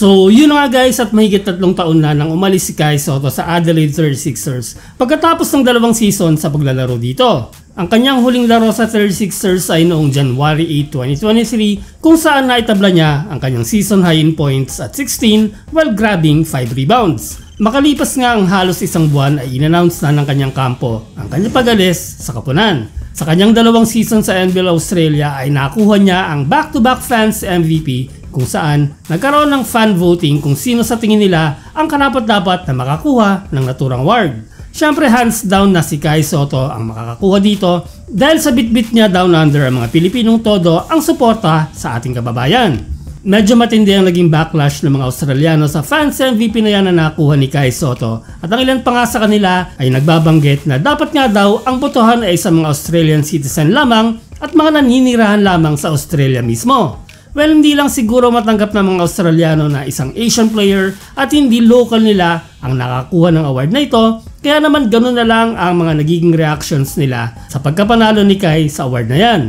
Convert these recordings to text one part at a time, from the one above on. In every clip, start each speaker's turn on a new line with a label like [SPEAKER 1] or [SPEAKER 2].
[SPEAKER 1] So yun nga guys, at mahigit 3 taon na nang umalis si Kai Sotto sa Adelaide 36ers pagkatapos ng 2 season sa paglalaro dito. Ang kanyang huling laro sa 36ers ay noong January 8, 2023 kung saan naitabla niya ang kanyang season high in points at 16 while grabbing 5 rebounds. Makalipas nga ang halos 1 buwan ay in-announce na ng kanyang kampo ang kanyang pag-alis sa Kapunan. Sa kanyang 2 season sa NBL Australia ay nakuha niya ang back-to-back fans MVP kung saan nagkaroon ng fan voting kung sino sa tingin nila ang karapat-dapat na makakuha ng naturang award. Siyempre hands down na si Kai Sotto ang makakakuha dito dahil sa bitbit niya down under ang mga Pilipinong todo ang suporta sa ating kababayan. Medyo matindi ang naging backlash ng mga Australiano sa fans MVP na yan na nakuha ni Kai Sotto at ang ilan pa nga sa kanila ay nagbabanggit na dapat nga daw ang botohan ay sa mga Australian citizen lamang at mga naninirahan lamang sa Australia mismo. Well, hindi lang siguro matanggap ng mga Australiano na isang Asian player at hindi local nila ang nakakuha ng award na ito, kaya naman ganun na lang ang mga nagiging reactions nila sa pagkapanalo ni Kai sa award na yan.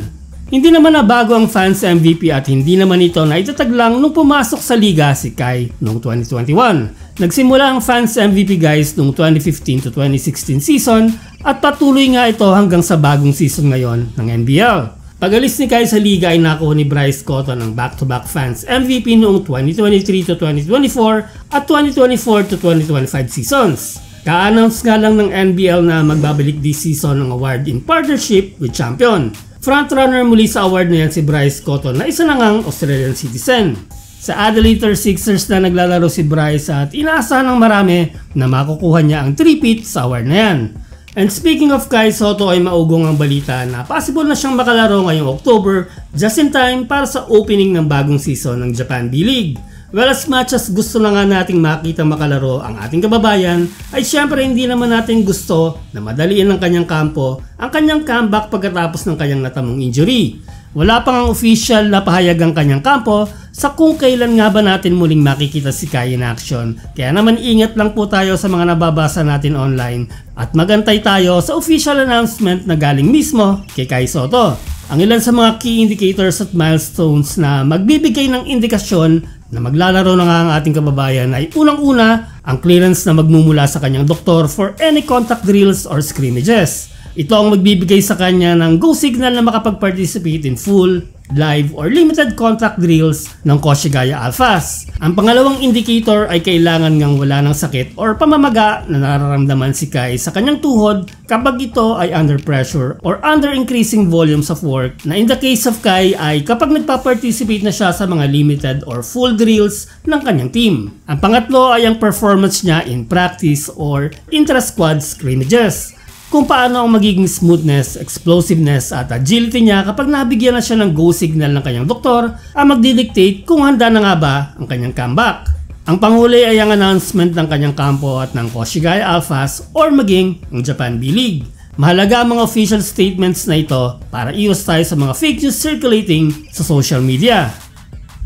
[SPEAKER 1] Hindi naman na bago ang fans MVP at hindi naman ito na itatag lang nung pumasok sa liga si Kai noong 2021. Nagsimula ang fans MVP guys noong 2015 to 2016 season at patuloy nga ito hanggang sa bagong season ngayon ng NBL. Pag-alis ni Kai sa liga ay nakuha ni Bryce Cotton ang back-to-back fans MVP noong 2023 to 2024 at 2024 to 2025 seasons. Ka-announce nga lang ng NBL na magbabalik this season ang award in partnership with Champion. Frontrunner muli sa award na yan si Bryce Cotton na isa na ngang Australian citizen. Sa Adelaide 36ers na naglalaro si Bryce at inaasahan ng marami na makukuha niya ang 3-peat sa award na yan. And speaking of Kai Sotto ay maugong ang balita na possible na siyang makalaro ngayong October just in time para sa opening ng bagong season ng Japan B-League. Well, as much as gusto na nga nating makita makalaro ang ating kababayan, ay syempre hindi naman natin gusto na madaliin ng kanyang kampo ang kanyang comeback pagkatapos ng kanyang natamong injury. Wala pang ang official na pahayag ang kanyang kampo sa kung kailan nga ba natin muling makikita si Kai in action. Kaya naman ingat lang po tayo sa mga nababasa natin online at magantay tayo sa official announcement na galing mismo kay Kai Sotto. Ang ilan sa mga key indicators at milestones na magbibigay ng indikasyon na maglalaro na nga ang ating kababayan ay unang-una ang clearance na magmumula sa kanyang doktor for any contact drills or scrimmages. Ito ang magbibigay sa kanya ng go signal na makapag-participate in full, live, or limited contact drills ng Koshigaya Alphas. Ang pangalawang indicator ay kailangan ngang wala ng sakit or pamamaga na nararamdaman si Kai sa kanyang tuhod kapag ito ay under pressure or under increasing volumes of work, na in the case of Kai ay kapag nagpa-participate na siya sa mga limited or full drills ng kanyang team. Ang pangatlo ay ang performance niya in practice or intra-squad scrimmages. Kung paano ang magiging smoothness, explosiveness at agility niya kapag nabigyan na siya ng go signal ng kanyang doktor ang magdidictate kung handa na nga ba ang kanyang comeback. Ang panghuli ay ang announcement ng kanyang kampo at ng Koshigaya Alphas or maging ang Japan B-League. Mahalaga ang mga official statements na ito para iwas tayo sa mga fake news circulating sa social media.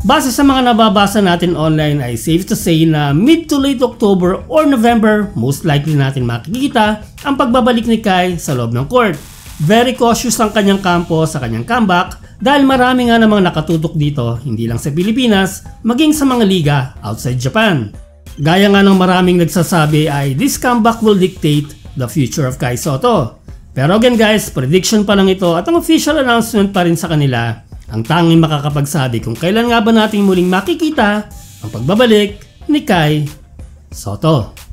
[SPEAKER 1] Base sa mga nababasa natin online ay safe to say na mid to late October or November most likely natin makikita ang pagbabalik ni Kai sa loob ng court. Very cautious ang kanyang kampo sa kanyang comeback dahil marami nga namang nakatutok dito hindi lang sa Pilipinas maging sa mga liga outside Japan. Gaya nga ng maraming nagsasabi ay this comeback will dictate the future of Kai Sotto. Pero again guys, prediction pa lang ito at ang official announcement pa rin sa kanila ang tanging makakapagsabi kung kailan nga ba natin muling makikita ang pagbabalik ni Kai Sotto.